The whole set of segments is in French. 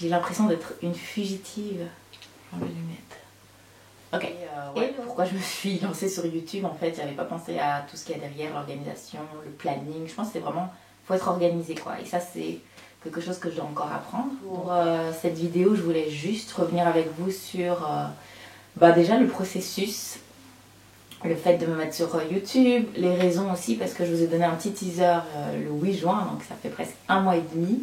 J'ai l'impression d'être une fugitive. Je vais lui mettre. Ok. Et pourquoi je me suis lancée sur YouTube, en fait, j'avais pas pensé à tout ce qu'il y a derrière, l'organisation, le planning. Je pense que c'est vraiment, faut être organisé quoi. Et ça c'est quelque chose que je dois encore apprendre. Pour cette vidéo, je voulais juste revenir avec vous sur déjà le processus, le fait de me mettre sur YouTube, les raisons aussi, parce que je vous ai donné un petit teaser le 8 juin, donc ça fait presque 1 mois et demi.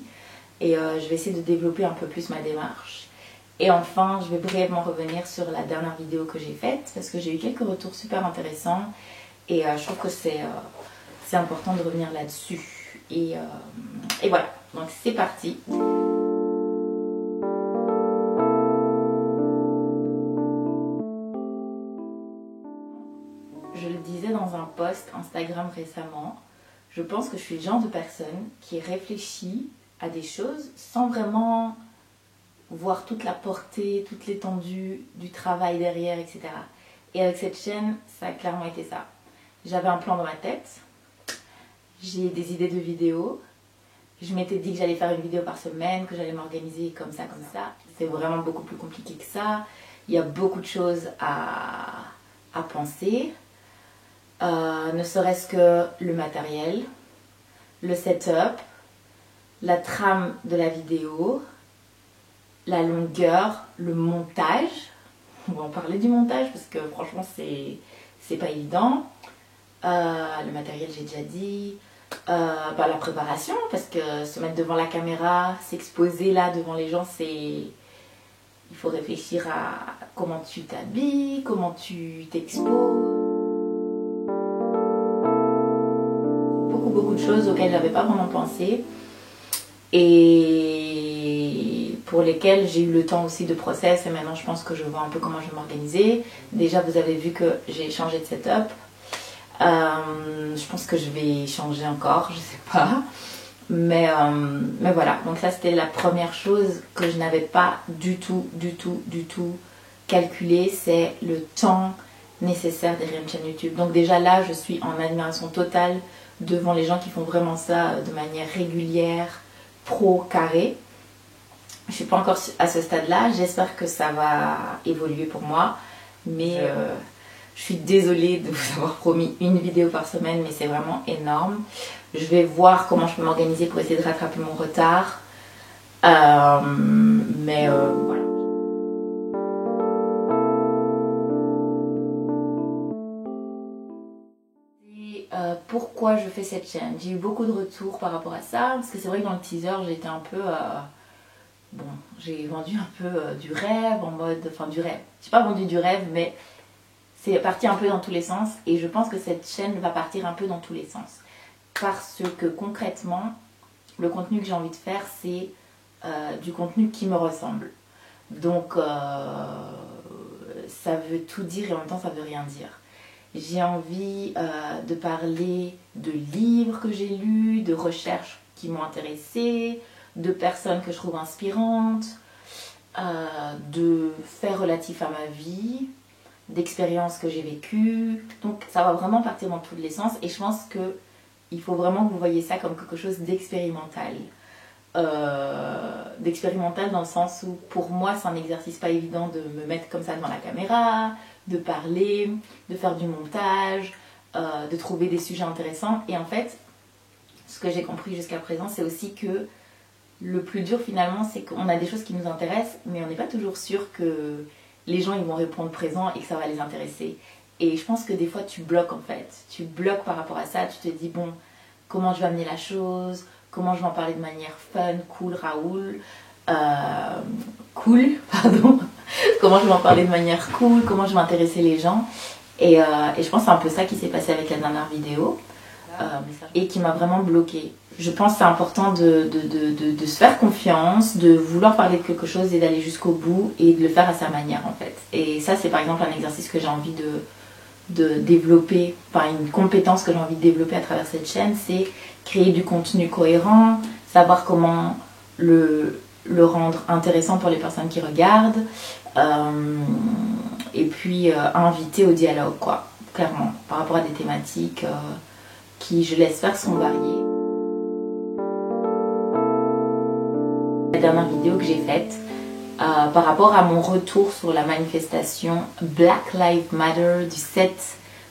Et je vais essayer de développer un peu plus ma démarche. Et enfin, je vais brièvement revenir sur la dernière vidéo que j'ai faite, parce que j'ai eu quelques retours super intéressants. Et je trouve que c'est important de revenir là-dessus. Et voilà, donc c'est parti. Je le disais dans un post Instagram récemment, je pense que je suis le genre de personne qui réfléchit à des choses sans vraiment voir toute la portée, toute l'étendue du travail derrière, etc. Et avec cette chaîne, ça a clairement été ça. J'avais un plan dans ma tête, j'ai des idées de vidéos, je m'étais dit que j'allais faire une vidéo par semaine, que j'allais m'organiser comme ça. C'est vraiment beaucoup plus compliqué que ça. Il y a beaucoup de choses à penser. Ne serait-ce que le matériel, le setup, la trame de la vidéo, la longueur, le montage. On va en parler du montage parce que franchement c'est pas évident. Le matériel j'ai déjà dit. La préparation, parce que se mettre devant la caméra, s'exposer là devant les gens, il faut réfléchir à comment tu t'habilles, comment tu t'exposes. Beaucoup de choses auxquelles j'avais pas vraiment pensé et pour lesquelles j'ai eu le temps aussi de process, et maintenant je pense que je vois un peu comment je vais m'organiser. Déjà vous avez vu que j'ai changé de setup. Je pense que je vais changer encore, je sais pas. Mais voilà, donc ça c'était la première chose que je n'avais pas du tout calculé, c'est le temps nécessaire derrière une chaîne YouTube. Donc déjà là, je suis en admiration totale devant les gens qui font vraiment ça de manière régulière, pro, carré. Je suis pas encore à ce stade-là, j'espère que ça va évoluer pour moi, mais je suis désolée de vous avoir promis une vidéo par semaine, mais c'est vraiment énorme. Je vais voir comment je peux m'organiser pour essayer de rattraper mon retard. Voilà. Et pourquoi je fais cette chaîne? J'ai eu beaucoup de retours par rapport à ça, parce que c'est vrai que dans le teaser, j'étais un peu... bon, j'ai vendu un peu du rêve, en mode... Enfin, du rêve. J'ai pas vendu du rêve, mais... c'est parti un peu dans tous les sens et je pense que cette chaîne va partir un peu dans tous les sens. Parce que concrètement, le contenu que j'ai envie de faire, c'est du contenu qui me ressemble. Donc, ça veut tout dire et en même temps, ça veut rien dire. J'ai envie de parler de livres que j'ai lus, de recherches qui m'ont intéressée, de personnes que je trouve inspirantes, de faits relatifs à ma vie, d'expériences que j'ai vécues. Donc ça va vraiment partir dans tous les sens et je pense que il faut vraiment que vous voyez ça comme quelque chose d'expérimental. D'expérimental dans le sens où pour moi c'est un exercice pas évident de me mettre comme ça devant la caméra, de parler, de faire du montage, de trouver des sujets intéressants. Et en fait, ce que j'ai compris jusqu'à présent, c'est aussi que le plus dur finalement, c'est qu'on a des choses qui nous intéressent, mais on n'est pas toujours sûr que les gens ils vont répondre présent et que ça va les intéresser. Et je pense que des fois tu bloques en fait. Tu bloques par rapport à ça, tu te dis bon, comment je vais amener la chose, comment je vais en parler de manière fun, cool, pardon. Comment je vais en parler de manière cool, comment je vais intéresser les gens. Et je pense que c'est un peu ça qui s'est passé avec la dernière vidéo et qui m'a vraiment bloquée. Je pense que c'est important de se faire confiance, de vouloir parler de quelque chose et d'aller jusqu'au bout et de le faire à sa manière en fait. Et ça c'est par exemple un exercice que j'ai envie de développer, enfin une compétence que j'ai envie de développer à travers cette chaîne, c'est créer du contenu cohérent, savoir comment le rendre intéressant pour les personnes qui regardent et puis inviter au dialogue quoi, clairement, par rapport à des thématiques qui je l'espère sont variées. dernière vidéo que j'ai faite par rapport à mon retour sur la manifestation Black Lives Matter du 7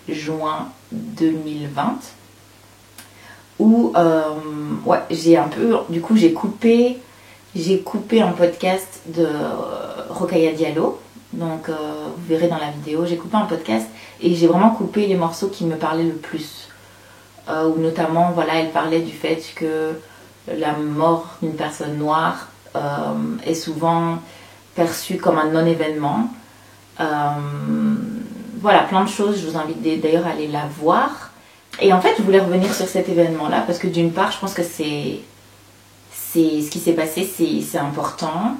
juin 2020 où ouais, j'ai coupé un podcast de Rokhaya Diallo. Donc vous verrez dans la vidéo, j'ai coupé un podcast et j'ai vraiment coupé les morceaux qui me parlaient le plus. Où notamment, voilà, elle parlait du fait que la mort d'une personne noire est souvent perçue comme un non-événement. Voilà, plein de choses, je vous invite d'ailleurs à aller la voir. Et en fait, je voulais revenir sur cet événement-là parce que d'une part, je pense que c'est ce qui s'est passé, c'est important.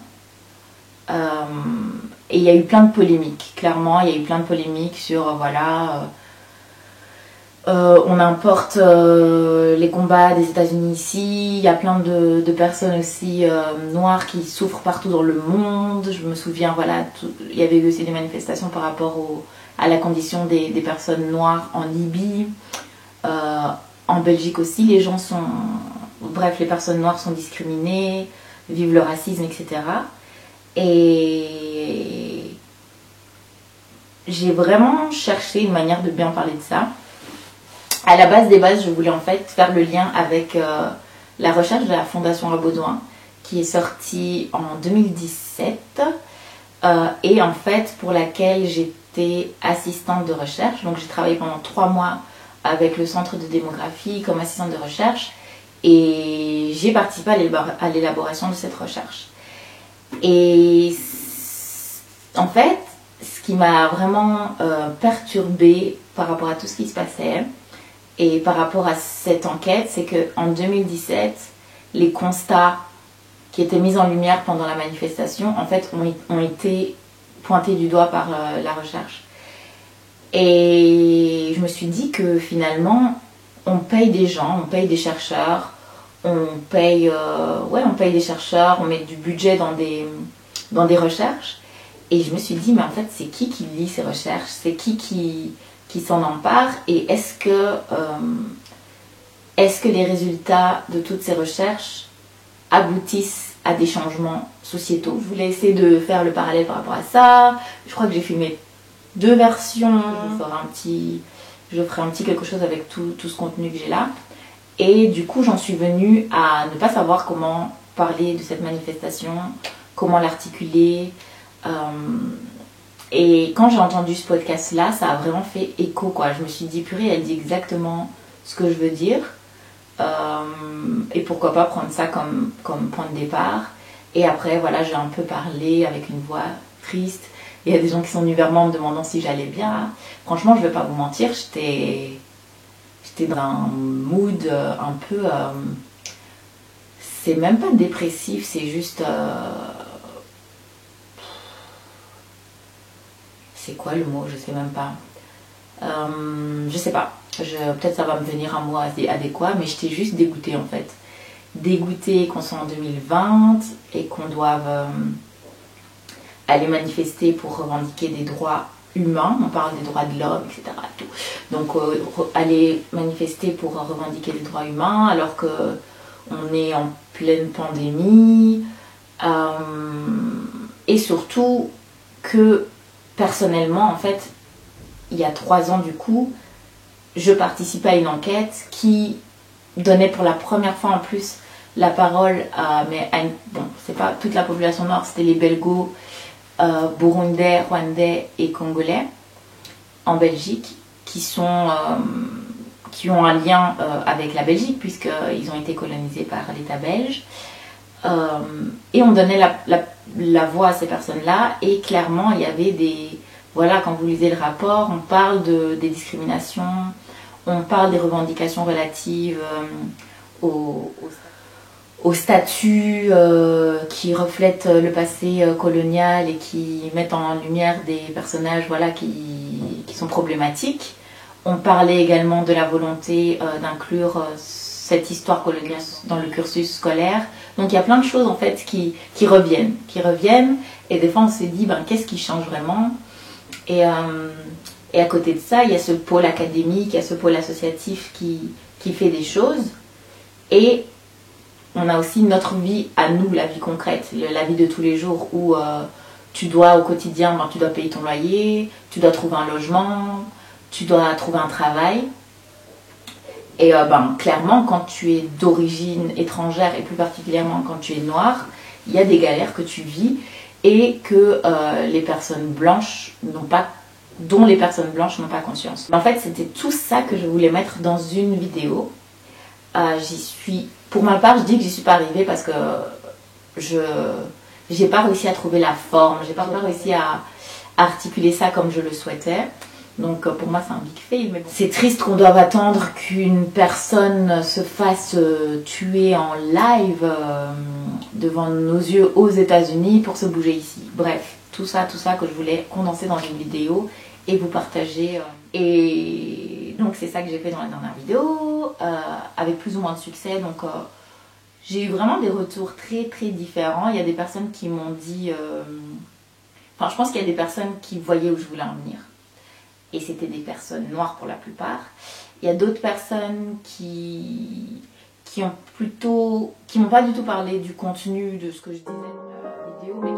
Et il y a eu plein de polémiques, clairement, il y a eu plein de polémiques sur, voilà, on importe les combats des États-Unis ici, il y a plein de personnes aussi noires qui souffrent partout dans le monde. Je me souviens, voilà, il y avait eu aussi des manifestations par rapport à la condition des personnes noires en Libye, en Belgique aussi, les personnes noires sont discriminées, vivent le racisme, etc. Et j'ai vraiment cherché une manière de bien parler de ça. À la base des bases, je voulais en fait faire le lien avec la recherche de la Fondation Rebaudouin qui est sortie en 2017 et en fait pour laquelle j'étais assistante de recherche. Donc j'ai travaillé pendant 3 mois avec le Centre de démographie comme assistante de recherche et j'ai participé à l'élaboration de cette recherche. Et en fait, ce qui m'a vraiment perturbée par rapport à tout ce qui se passait et par rapport à cette enquête, c'est qu'en 2017, les constats qui étaient mis en lumière pendant la manifestation, en fait, ont été pointés du doigt par la recherche. Et je me suis dit que finalement, on paye des gens, on paye des chercheurs, on paye des chercheurs, on met du budget dans des recherches. Et je me suis dit, mais en fait, c'est qui lit ces recherches? C'est qui s'en empare? Et est-ce que les résultats de toutes ces recherches aboutissent à des changements sociétaux? Je voulais essayer de faire le parallèle par rapport à ça. Je crois que j'ai filmé 2 versions. Je ferai un petit quelque chose avec tout ce contenu que j'ai là. Et du coup, j'en suis venue à ne pas savoir comment parler de cette manifestation, comment l'articuler. Et quand j'ai entendu ce podcast-là, ça a vraiment fait écho, quoi. Je me suis dit, purée, elle dit exactement ce que je veux dire. Et pourquoi pas prendre ça comme point de départ. Et après, voilà, j'ai un peu parlé avec une voix triste. Il y a des gens qui sont venus vers moi en me demandant si j'allais bien. Franchement, je ne vais pas vous mentir, j'étais dans un mood un peu... c'est même pas dépressif, c'est juste... c'est quoi le mot? Je sais même pas. Je sais pas. Peut-être ça va me venir un mot adéquat, mais j'étais juste dégoûtée en fait. Dégoûtée qu'on soit en 2020 et qu'on doive aller manifester pour revendiquer des droits humains. On parle des droits de l'homme, etc. Tout. Donc aller manifester pour revendiquer des droits humains alors qu'on est en pleine pandémie. Et surtout que personnellement, en fait, il y a 3 ans du coup, je participais à une enquête qui donnait pour la première fois en plus la parole bon, c'est pas toute la population noire, c'était les Belgos, Burundais, Rwandais et Congolais en Belgique qui ont un lien avec la Belgique puisqu'ils ont été colonisés par l'État belge. Et on donnait la voix à ces personnes-là et clairement il y avait voilà, quand vous lisez le rapport, on parle des discriminations, on parle des revendications relatives au statut qui reflète le passé colonial et qui mettent en lumière des personnages, voilà, qui sont problématiques. On parlait également de la volonté d'inclure cette histoire coloniale dans le cursus scolaire. Donc il y a plein de choses en fait qui reviennent. Et des fois on s'est dit, qu'est-ce qui change vraiment? Et à côté de ça, il y a ce pôle académique, il y a ce pôle associatif qui fait des choses. Et on a aussi notre vie à nous, la vie concrète, la vie de tous les jours où tu dois au quotidien, tu dois payer ton loyer, tu dois trouver un logement, tu dois trouver un travail. Et clairement, quand tu es d'origine étrangère et plus particulièrement quand tu es noir, il y a des galères que tu vis et que les personnes blanches dont les personnes blanches n'ont pas conscience. En fait, c'était tout ça que je voulais mettre dans une vidéo. Pour ma part, je dis que j'y suis pas arrivée parce que j'ai pas réussi à trouver la forme, j'ai pas réussi à articuler ça comme je le souhaitais. Donc pour moi c'est un big fail, mais bon. C'est triste qu'on doive attendre qu'une personne se fasse tuer en live devant nos yeux aux États-Unis pour se bouger ici. Bref, tout ça que je voulais condenser dans une vidéo et vous partager. Et donc c'est ça que j'ai fait dans la dernière vidéo, avec plus ou moins de succès. Donc j'ai eu vraiment des retours très très différents. Il y a des personnes qui m'ont dit... je pense qu'il y a des personnes qui voyaient où je voulais en venir. Et c'était des personnes noires pour la plupart. Il y a d'autres personnes qui m'ont pas du tout parlé du contenu de ce que je disais dans la vidéo, mais